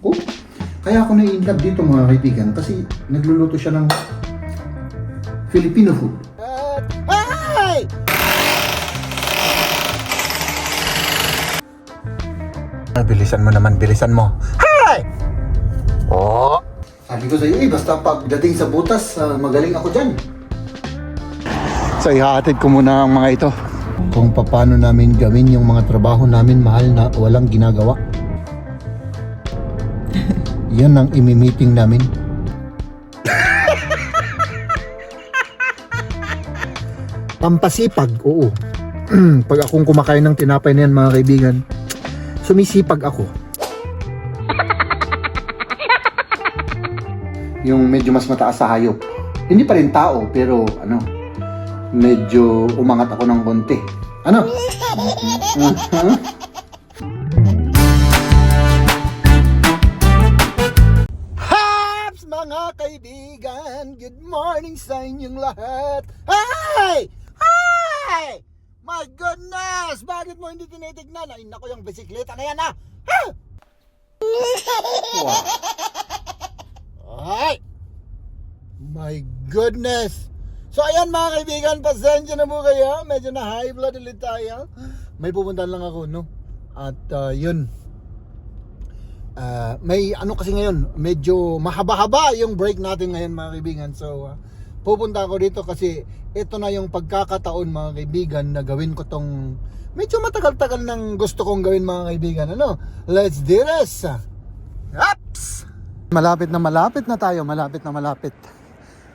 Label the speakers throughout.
Speaker 1: ko. Kaya ako na-inlove dito mga kaibigan kasi nagluluto siya ng Filipino food.
Speaker 2: Hey!
Speaker 3: Bilisan mo naman, bilisan mo.
Speaker 2: Hey!
Speaker 3: Oh!
Speaker 1: Sabi ko sa iyo, basta pagdating sa butas, magaling ako dyan. So ihahatid ko muna ang mga ito. Kung paano namin gawin yung mga trabaho namin mahal na walang ginagawa. Yan ang imi-meeting namin. Pampasipag, oo. Pag akong kumakain ng tinapay na yan mga kaibigan, sumisipag ako. Yung medyo mas mataas sa hayop. Hindi pa rin tao, pero medyo umangat ako ng konti. Ano? Haps mga kaibigan, good morning sa inyong lahat. Hey! Hey! My goodness! Bakit mo hindi tinitignan? Ay nako, yung bisikleta na yan ha! Wow. Ay! My goodness! So ayan mga kaibigan, pasensya na po kayo. Medyo na high blood ulit tayo. May pupuntahan lang ako, no? At yun. May kasi ngayon, medyo mahaba-haba yung break natin ngayon mga kaibigan. So pupunta ako dito kasi ito na yung pagkakataon mga kaibigan na gawin ko tong medyo matagal-tagal nang gusto kong gawin mga kaibigan. Ano? Let's do this! Ups! Malapit na tayo, malapit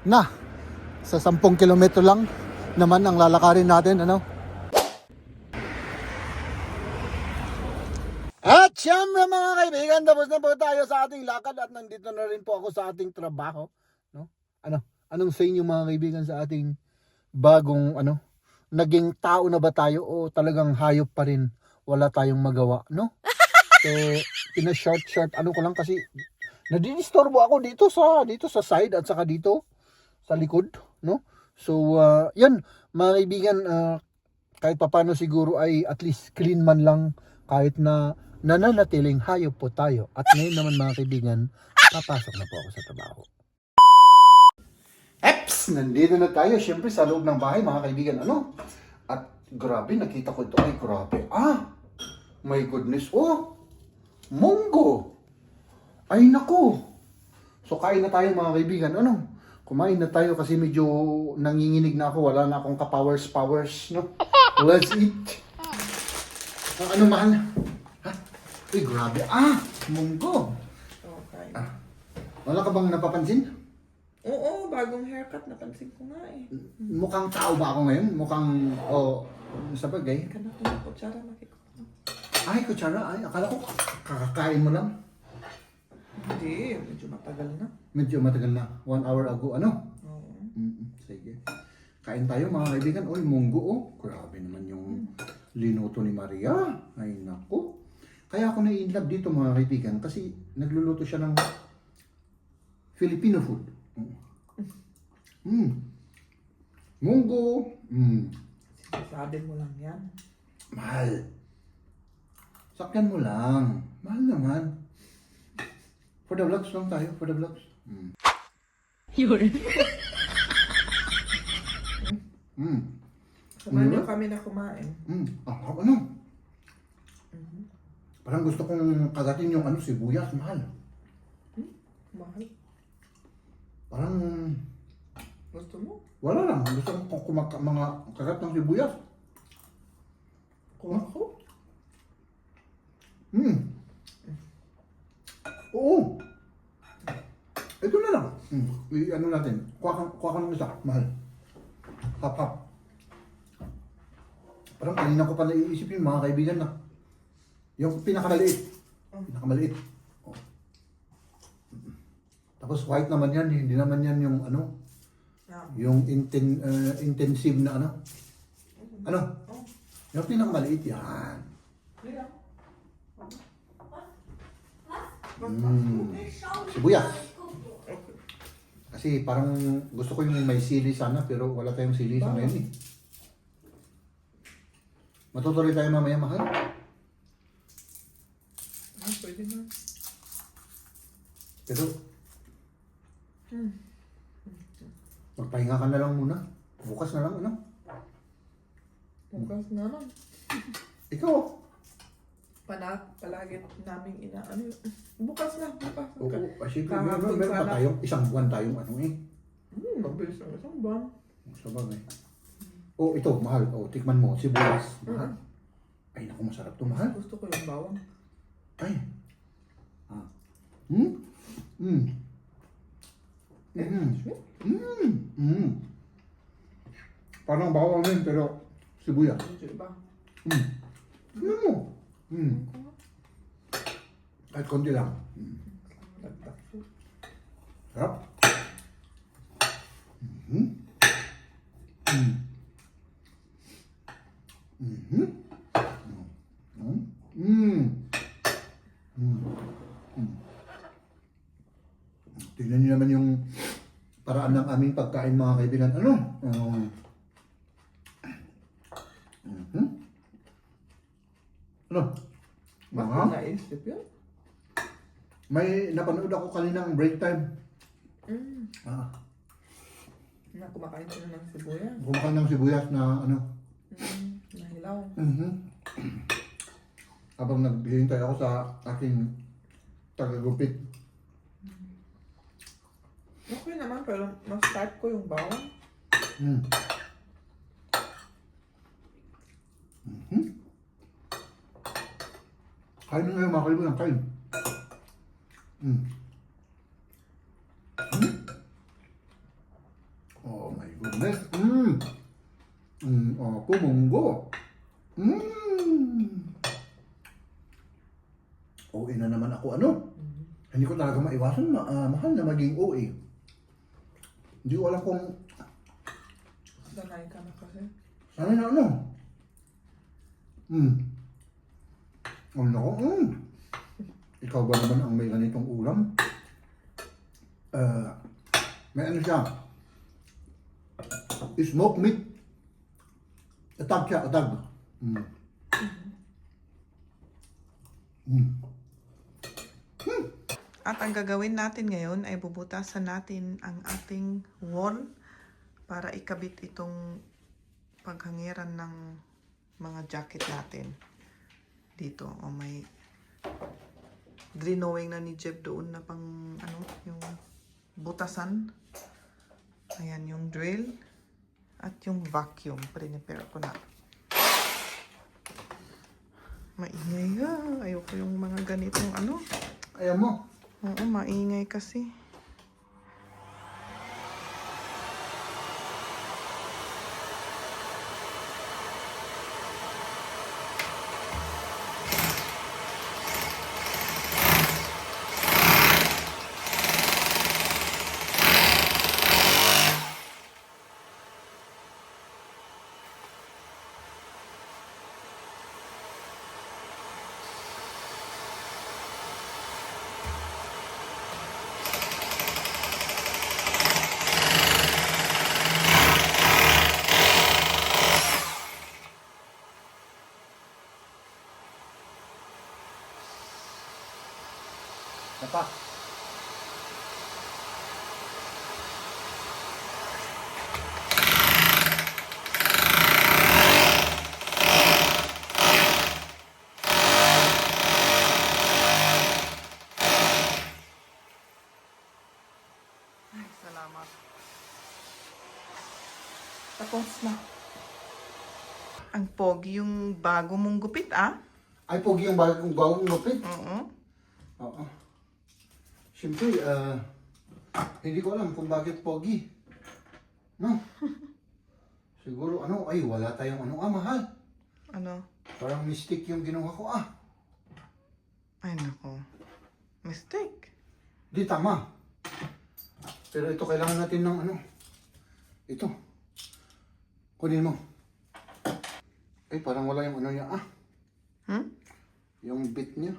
Speaker 1: na sa 10 kilometro lang naman ang lalakarin natin, ano? At syempre mga kaibigan, tapos na po tayo sa ating lakad at nandito na rin po ako sa ating trabaho, no? Anong sa inyo mga kaibigan sa ating bagong naging tao na ba tayo o talagang hayop pa rin, wala tayong magawa, no? So, short ko lang kasi nadidisturbo ako dito sa side at saka dito sa likod, no? So, yan mga kaibigan, kahit papano siguro ay at least clean man lang kahit na nananatiling hayop po tayo. At ngayon naman mga kaibigan, papasok na po ako sa trabaho. Eps! Nandito na tayo, syempre sa loob ng bahay mga kaibigan, At grabe, nakita ko ito, ay grabe. My goodness, munggo! Ay nako! So kain na tayo mga kaibigan, Kumain na tayo kasi medyo nanginginig na ako, wala na akong ka-powers, no? Let's eat! Ano mahal? Ha? Uy, grabe. Munggo!
Speaker 4: Okay.
Speaker 1: Wala ka bang napapansin?
Speaker 4: Oo, bagong haircut, napansin ko nga eh.
Speaker 1: Mukhang tao ba ako ngayon? Mukhang, sa bagay.
Speaker 4: Kana ko na kutsara, makikita.
Speaker 1: Ay, kutsara, akala ko kakakain mo lang.
Speaker 4: Hindi, medyo matagal na.
Speaker 1: Medyo matagal na, 1 hour ago,
Speaker 4: Oo.
Speaker 1: Sige. Kain tayo mga kaibigan. Uy, munggo, grabe naman yung linuto ni Maria. Ay, naku. Kaya ako na-inlove dito mga kaibigan kasi nagluluto siya ng Filipino food. Munggo.
Speaker 4: Sabi mo lang yan.
Speaker 1: Mahal. Sakyan mo lang. Mahal naman. For the vlogs lang tayo. For the vlogs.
Speaker 4: Samahan kami na kumain.
Speaker 1: Parang gusto kong kagatin yung sibuyas. Mahal.
Speaker 4: Mahal.
Speaker 1: Parang
Speaker 4: Gusto mo?
Speaker 1: wala lang. Gusto kong mga kagat ng sibuyas.
Speaker 4: Kuha ko?
Speaker 1: Oo. Ito na lang. Natin. Kuha ka ng isa. Mahal. Hap. Parang kanina ko pa naiisip yung mga kaibigan na. Yung pinakamaliit. Pinakamaliit. Oh. Tapos white naman yan. Hindi naman yan yung yung intensive na yung pinakamaliit yan. Sibuyas. Kasi parang gusto ko yung may sili sana pero wala tayong sili sa ngayon eh. Matutuloy tayo mamaya mahal.
Speaker 4: Pwede na.
Speaker 1: Pero, magpahinga ka na lang muna. Bukas na lang, ano?
Speaker 4: Bukas na lang.
Speaker 1: Ikaw,
Speaker 4: Palagi namin inaano. Bukas na, bukas.
Speaker 1: oo, kasi
Speaker 4: Kahapon
Speaker 1: meron pa
Speaker 4: sana.
Speaker 1: tayong isang buwan tayong ano eh.
Speaker 4: Mabilis ang isang buwan.
Speaker 1: Sa bagay. Oh, ito, mahal. Oh, tikman mo. Sibuyas. Mahal. Ay, naku, masarap to, mahal.
Speaker 4: Gusto ko yung bawang.
Speaker 1: Ay. Ah. Hmm? Hmm. Mm.
Speaker 4: Sweet.
Speaker 1: Mm. Mm. Parang bawang din, pero sibuyas.
Speaker 4: Medyo iba.
Speaker 1: Mm. Tignan mo. Mm. Kahit konti lang. Mm.
Speaker 4: Dagdag food.
Speaker 1: Sarap. Mm. Mm. Mhm. Mm. Mm. Mm. Mm. Tingnan niyo naman yung paraan ng aming pagkain, mga kaibigan. Ano? Mhm. Ano?
Speaker 4: Ba't
Speaker 1: Mga?
Speaker 4: mo naisip yun?
Speaker 1: May napanood ako kaninang break time.
Speaker 4: Mm.
Speaker 1: Ah,
Speaker 4: Na kumakain sila ng sibuyas.
Speaker 1: kumakain ng sibuyas na ano.
Speaker 4: Nahilaw.
Speaker 1: Mhm. Habang naghihintay ako sa aking tagagupit.
Speaker 4: Okay naman, pero mas type ko yung bawang.
Speaker 1: Mm. Mhm. Kain na ngayon, mga kaibigan, kain. Mm. Mm. Oh my goodness. Mm. Mm. Oh, kumunggo. Mm. OA na naman ako, ano? Hindi ko talaga maiwasan, mahal na maging OA. Hindi ko alam kung
Speaker 4: Sanay ka na kasi.
Speaker 1: sana na ano. Ano ko, Ikaw ba naman ang may ganitong ulam? May ano siya? Smoked meat. Atag siya, atag.
Speaker 4: At ang gagawin natin ngayon ay bubutasan natin ang ating wall para ikabit itong paghangiran ng mga jacket natin. Dito, o may drawing na ni Jeb doon na pang ano, yung butasan. Ayan yung drill at yung vacuum. Prepare ko na. Maingay nga. Ayoko yung mga ganitong ano.
Speaker 1: Ayaw mo.
Speaker 4: Oo, maingay kasi.
Speaker 1: Napa.
Speaker 4: Ay, salamat. Tapos na. Ang pogi yung bago mong gupit, ah?
Speaker 1: Ay, pogi yung bagong lupit.
Speaker 4: Oo.
Speaker 1: Oo. Siyempre, hindi ko alam kung bakit pogi. No? Siguro, ay, wala tayong mahal.
Speaker 4: Ano?
Speaker 1: Parang mistake yung ginawa ko,
Speaker 4: Ay, nako. Mistake.
Speaker 1: Di tama. Pero ito, kailangan natin ng ito. Kunin mo. Ay, parang wala yung niya, Yung bit niya.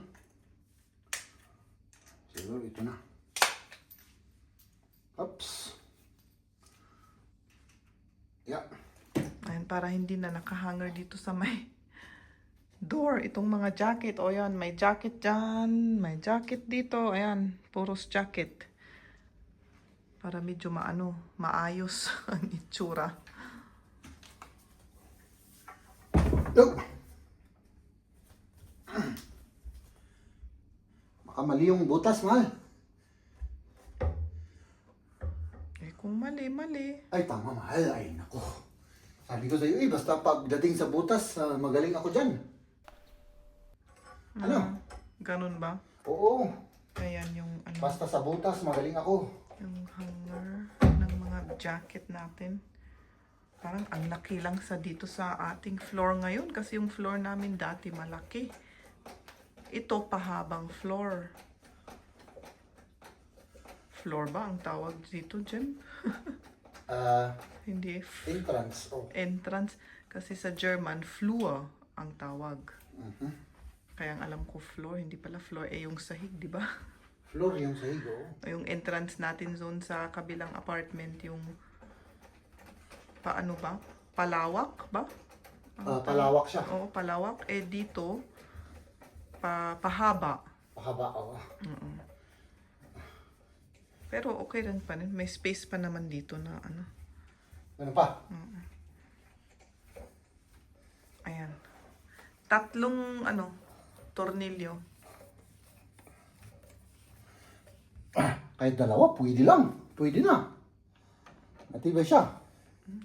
Speaker 1: Siguro ito na. Oops. Yeah.
Speaker 4: Ayan, para hindi na nakahanger dito sa may door, itong mga jacket. O yan, may jacket dyan, may jacket dito. Ayan, puros jacket. Para medyo maayos ang itsura.
Speaker 1: Oh. Baka mali yung butas, mahal.
Speaker 4: Eh kung mali.
Speaker 1: Ay, tama, mahal. Ay, nako. Sabi ko sa iyo, basta pagdating sa butas, magaling ako dyan. Ano?
Speaker 4: Ganun ba?
Speaker 1: Oo.
Speaker 4: Ayan yung
Speaker 1: Basta sa butas, magaling ako.
Speaker 4: yung hanger ng mga jacket natin. Parang ang laki lang sa dito sa ating floor ngayon kasi yung floor namin dati malaki. Ito pahabang floor. Floor ba ang tawag dito, Jem? Hindi.
Speaker 1: Entrance. Oh.
Speaker 4: Entrance. Kasi sa German, Flur ang tawag. Kaya ang alam ko floor, hindi pala floor. Eh yung sahig, di ba?
Speaker 1: Floor yung sahig, oh.
Speaker 4: Yung entrance natin zone sa kabilang apartment, yung paano ba? Palawak ba?
Speaker 1: Palawak siya.
Speaker 4: Oo, palawak. Eh dito, pahaba.
Speaker 1: Pahaba, oh.
Speaker 4: Pero okay rin pa rin. May space pa naman dito na ano.
Speaker 1: Ano pa?
Speaker 4: Ayan. 3 tornilyo.
Speaker 1: Kahit dalawa, pwede lang. Pwede na. Matibay siya.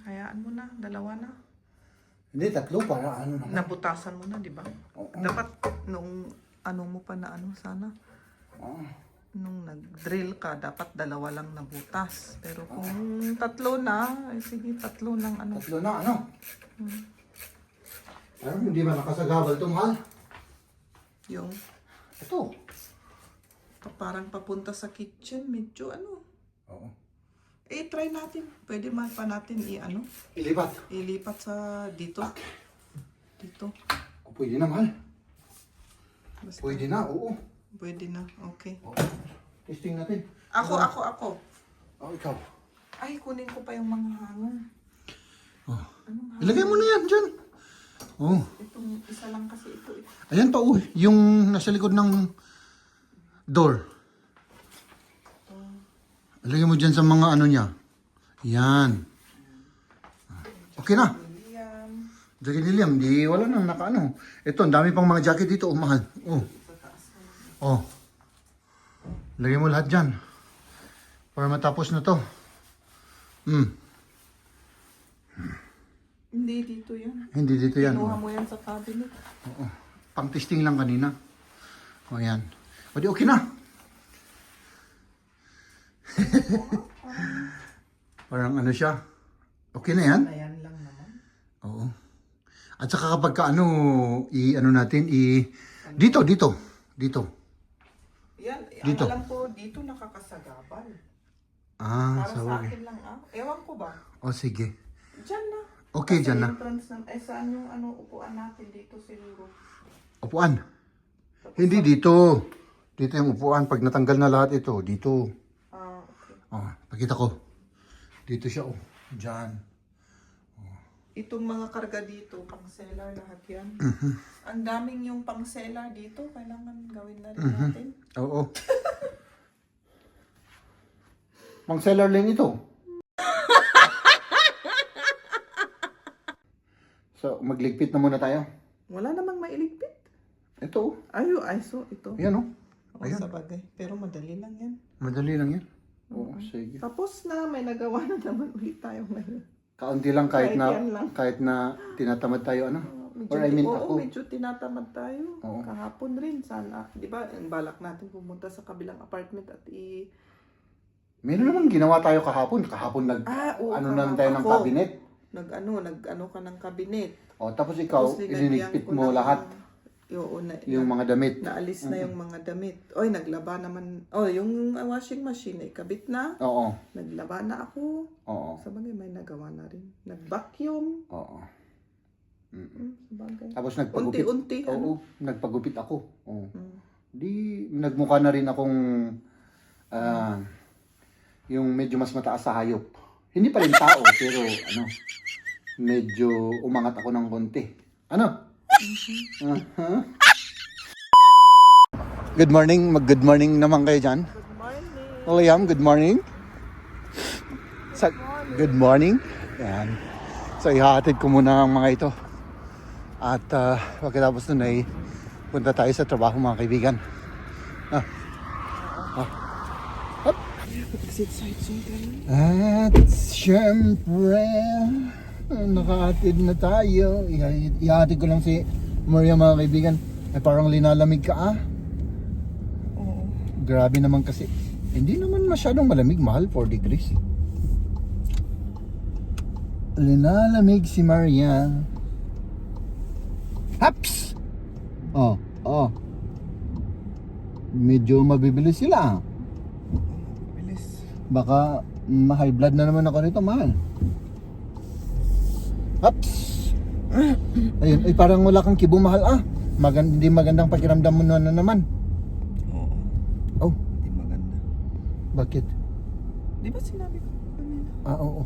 Speaker 4: Hayaan mo na, 2 na.
Speaker 1: Hindi, 3 para ano naman.
Speaker 4: Nabutasan mo na, di ba? Dapat nung mo pa na sana. Nung nag-drill ka, dapat 2 lang nabutas. Pero kung 3 na, sige, 3 lang
Speaker 1: 3 na, ano? Pero hindi ba nakasagabal ito, mahal?
Speaker 4: Yung
Speaker 1: Ito.
Speaker 4: parang papunta sa kitchen, medyo
Speaker 1: Oo.
Speaker 4: Eh, try natin. Pwede man pa natin
Speaker 1: Ilipat.
Speaker 4: ilipat sa dito. Dito.
Speaker 1: O, pwede na, mahal.
Speaker 4: Basta,
Speaker 1: Pwede na, oo.
Speaker 4: pwede na. Okay.
Speaker 1: Oo. Testing natin.
Speaker 4: Ako.
Speaker 1: Oh, ikaw.
Speaker 4: Ay, kunin ko pa yung mga hanger.
Speaker 1: Oh.
Speaker 4: Anong hanger?
Speaker 1: Ilagay mo na yan dyan. Oh.
Speaker 4: Itong isa lang kasi ito.
Speaker 1: Ayan pa, oh. Yung nasa likod ng door. Ilagay mo dyan sa mga niya. Yan. Okay na.
Speaker 4: Yan.
Speaker 1: Jacket ni Liam, di wala nang nakaano. Ito, ang dami pang mga jacket dito, oh, mahal. Oh. Oh. Lagay mo lahat dyan. Para matapos na to.
Speaker 4: Hindi, dito yan.
Speaker 1: Hindi dito yan.
Speaker 4: Kinuha
Speaker 1: Oh.
Speaker 4: mo yan sa cabinet.
Speaker 1: Oo. Pang-testing lang kanina. O, yan. O, di okay na. Parang siya. Okay na yan?
Speaker 4: Ayan lang naman.
Speaker 1: Oo. At saka kapag natin, dito.
Speaker 4: Yan,
Speaker 1: Dito.
Speaker 4: ang alam ko, dito nakakasagabal.
Speaker 1: Ah,
Speaker 4: Para
Speaker 1: sa
Speaker 4: sa
Speaker 1: wagi.
Speaker 4: akin lang Ewan ko ba?
Speaker 1: O, sige.
Speaker 4: Diyan na.
Speaker 1: Okay,
Speaker 4: Kasi
Speaker 1: dyan na.
Speaker 4: entrance ng, saan yung upuan natin dito siguro?
Speaker 1: Upuan. Hindi dito. Dito yung upuan. Pag natanggal na lahat ito, dito.
Speaker 4: Okay.
Speaker 1: Oh, pakita ko. Dito siya, oh. Diyan.
Speaker 4: Itong mga karga dito, pang seller lahat yan. Ang daming yung pang seller dito, kailangan gawin na rin natin.
Speaker 1: Oo. Pang seller lane ito. So, magligpit na muna tayo.
Speaker 4: Wala namang mailigpit.
Speaker 1: Ito, oh.
Speaker 4: So ito.
Speaker 1: Ayan, oh.
Speaker 4: O, sa bagay. Pero madali lang yan.
Speaker 1: Madali lang yan. Oo, sige.
Speaker 4: Tapos na, may nagawa na naman ulit tayo ngayon.
Speaker 1: Kaunti lang kahit
Speaker 4: Kahit
Speaker 1: na
Speaker 4: yan lang.
Speaker 1: kahit na tinatamad tayo,
Speaker 4: Medyo,
Speaker 1: Or I mean, ako.
Speaker 4: medyo tinatamad tayo.
Speaker 1: Oo.
Speaker 4: Kahapon rin, sana. Di ba, ang balak natin pumunta sa kabilang apartment at
Speaker 1: Meron naman ginawa tayo kahapon. Kahapon
Speaker 4: oo,
Speaker 1: lang tayo ng
Speaker 4: ako.
Speaker 1: cabinet.
Speaker 4: nag ka ng cabinet.
Speaker 1: O, tapos ikaw,
Speaker 4: Tapos linagyan
Speaker 1: ilinigpit
Speaker 4: ko
Speaker 1: mo
Speaker 4: ng-
Speaker 1: lahat.
Speaker 4: Yung
Speaker 1: Yung mga damit.
Speaker 4: naalis na yung mga damit. Oy, naglaba naman. Oh, yung washing machine ay kabit na.
Speaker 1: Oo.
Speaker 4: Naglaba na ako.
Speaker 1: Oo.
Speaker 4: Sa bagay, may nagawa na rin. Nag-vacuum.
Speaker 1: Oo.
Speaker 4: Sa bagay.
Speaker 1: Tapos nagpagupit.
Speaker 4: Unti-unti.
Speaker 1: Oo, nagpagupit ako. Oo.
Speaker 4: Mm.
Speaker 1: Di, nagmukha na rin akong yung medyo mas mataas sa hayop. Hindi pa rin tao, pero medyo umangat ako ng konti. Ano?
Speaker 3: Good morning. Mag-good morning naman kayo dyan.
Speaker 4: Good morning.
Speaker 3: Liam, good morning. Good morning. Yan. So, ihahatid ko muna ang mga ito. At pagkatapos nun ay punta tayo sa trabaho, mga kaibigan. At syempre, nakahatid na tayo. Ihahatid ko lang si Maria, mga kaibigan. Ay parang linalamig ka
Speaker 4: Oo.
Speaker 3: Grabe naman kasi. Hindi naman masyadong malamig, mahal, 4 degrees. Linalamig si Maria. Haps! Oh. Medyo mabibilis sila.
Speaker 4: Bilis.
Speaker 3: Baka ma-high blood na naman ako rito, mahal. Haps! Ayun, ay parang wala kang kibo, mahal hindi magandang pakiramdam mo na naman.
Speaker 4: Oo.
Speaker 3: Oh,
Speaker 4: Hindi maganda.
Speaker 3: bakit?
Speaker 4: Di ba sinabi ko kanina?
Speaker 3: Oo.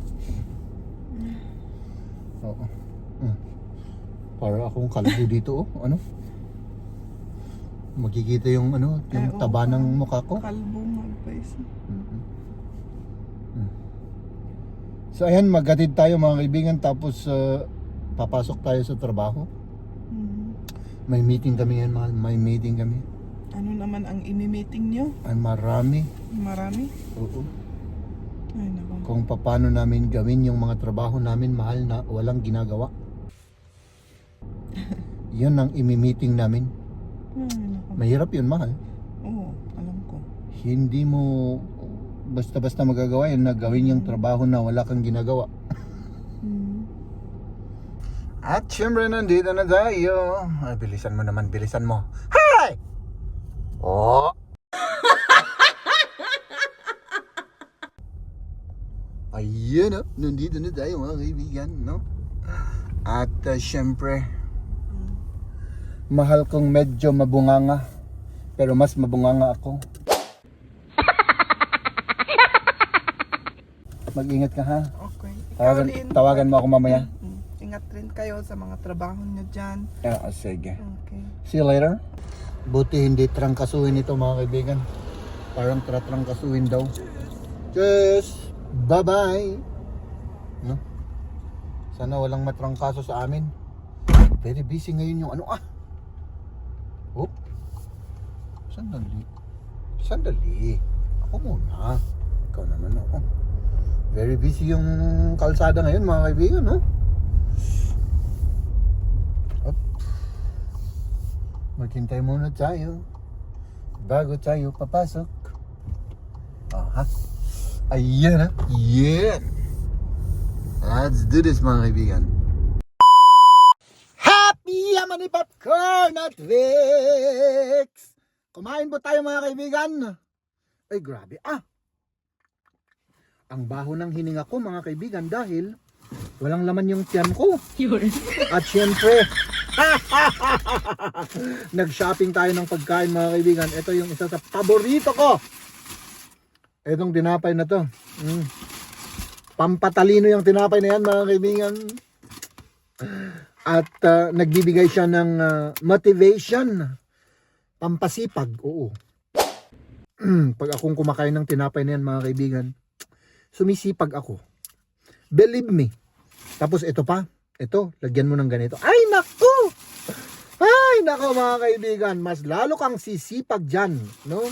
Speaker 3: Oo. Para akong kalbo dito, Ano? Makikita yung yung
Speaker 4: oo,
Speaker 3: taba ng
Speaker 4: parang
Speaker 3: mukha ko.
Speaker 4: Kalbo magpais.
Speaker 3: So ayan, maghatid tayo, mga kaibigan, tapos papasok tayo sa trabaho. May meeting kami yan, mahal. May meeting kami.
Speaker 4: Ano naman ang imi-meeting nyo?
Speaker 3: Ay, marami.
Speaker 4: Marami?
Speaker 3: Oo.
Speaker 4: Ay, naku.
Speaker 3: Kung paano namin gawin yung mga trabaho namin, mahal, na walang ginagawa. Yun ang imi-meeting namin.
Speaker 4: Ay, naku.
Speaker 3: Mahirap yun, mahal.
Speaker 4: Oo, alam ko.
Speaker 3: Hindi mo basta-basta magagawa yun na gawin yung trabaho na wala kang ginagawa. At syempre, nandito na tayo. Ay, bilisan mo naman, bilisan mo. Hi! Oh! Ayan, nandito na tayo, mga kaibigan, no? At syempre, mahal kong medyo mabunganga, pero mas mabunganga ako. Mag-ingat ka, ha?
Speaker 4: Okay. Ikaw din.
Speaker 3: Tawagan mo ako mamaya.
Speaker 4: Ingat rin kayo sa mga trabaho nyo dyan.
Speaker 3: Sige.
Speaker 4: Okay.
Speaker 3: See you later. Buti hindi trangkasuhin ito, mga kaibigan. Parang trangkasuhin daw. Cheers! Bye-bye! No? Sana walang matrangkaso sa amin. Very busy ngayon yung Oh? Sandali. Ako muna. Ikaw naman, Very busy yung kalsada ngayon, mga kaibigan, no? Maghintay muna tayo bago tayo papasok. Ayan, Yeah! Let's do this, mga kaibigan.
Speaker 1: Happy Yaman ni Popcorn at Vicks! Kumain po tayo, mga kaibigan. Ay, grabe. Ang baho ng hininga ko, mga kaibigan, dahil walang laman yung tiyan ko. At syempre, nag-shopping tayo ng pagkain, mga kaibigan. Ito yung isa sa paborito ko. Itong tinapay na to. Pampatalino yung tinapay na yan, mga kaibigan. At nagbibigay siya ng motivation. Pampasipag, oo. Pag akong kumakain ng tinapay na yan, mga kaibigan, sumisipag ako. Believe me. Tapos ito pa. Ito, lagyan mo ng ganito. Ay, naku! Ay, naku, mga kaibigan. Mas lalo kang sisipag dyan, no?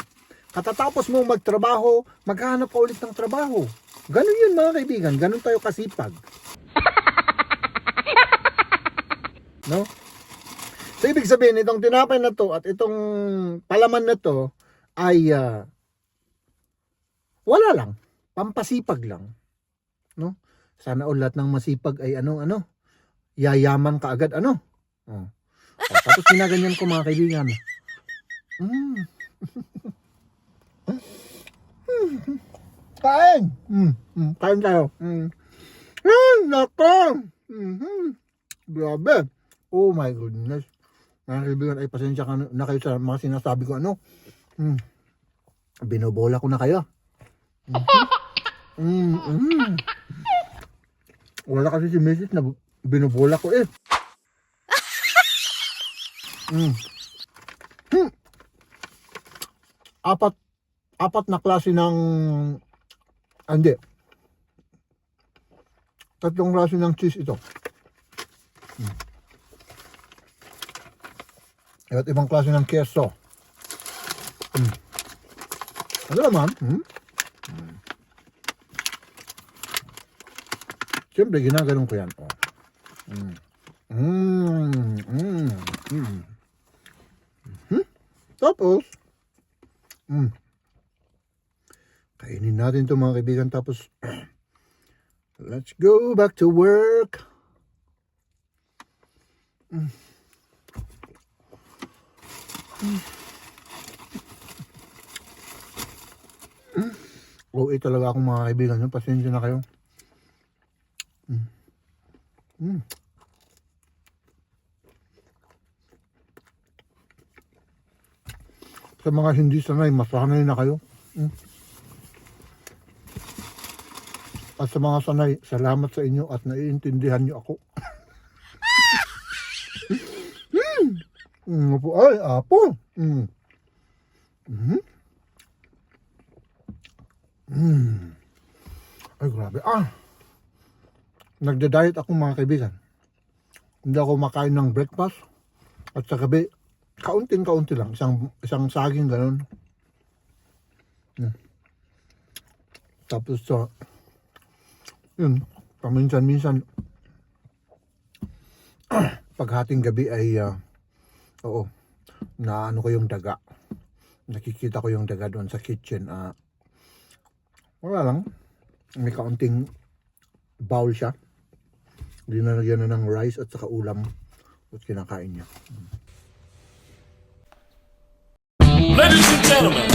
Speaker 1: Katatapos mo magtrabaho, maghahanap ka ulit ng trabaho. Ganun yun, mga kaibigan. Ganun tayo kasipag. No? So, ibig sabihin, itong tinapay na to at itong palaman na to ay wala lang. Pampasipag lang. No? Sana ulat ng masipag ay yayaman ka agad, tapos ginaganyan ko, mga kaibigan. Kain! Kain tayo. Nako! Grabe. Oh my goodness. Mga kaibigan, ay pasensya ka na kayo sa mga sinasabi ko, binobola ko na kayo. Wala kasi si Mrs. na binobola ko
Speaker 3: Apat na klase ng hindi. Tatlong klase ng cheese ito. At ibang klase ng keso. Ano naman? Siyempre, ginaganon ko yan. Oh. Tapos, kainin natin ito mga kaibigan. Tapos, let's go back to work. OA talaga akong mga kaibigan. No? Pasensya na kayo. Sa mga hindi sanay, masanay na kayo. At sa mga sanay, salamat sa inyo at naiintindihan niyo ako. Ay, apo. Ay, grabe. Nagda-diet ako mga kaibigan. Hindi ako makain ng breakfast. At sa gabi, kaunting-kaunti lang. Isang saging ganun. Tapos yun, paminsan-minsan, paghating gabi ay, naano ko yung daga. Nakikita ko yung daga doon sa kitchen. Wala lang. May kaunting bowl siya. Dinalagyan na ng rice at saka ulam. At kinakain niya.
Speaker 5: Ladies and gentlemen,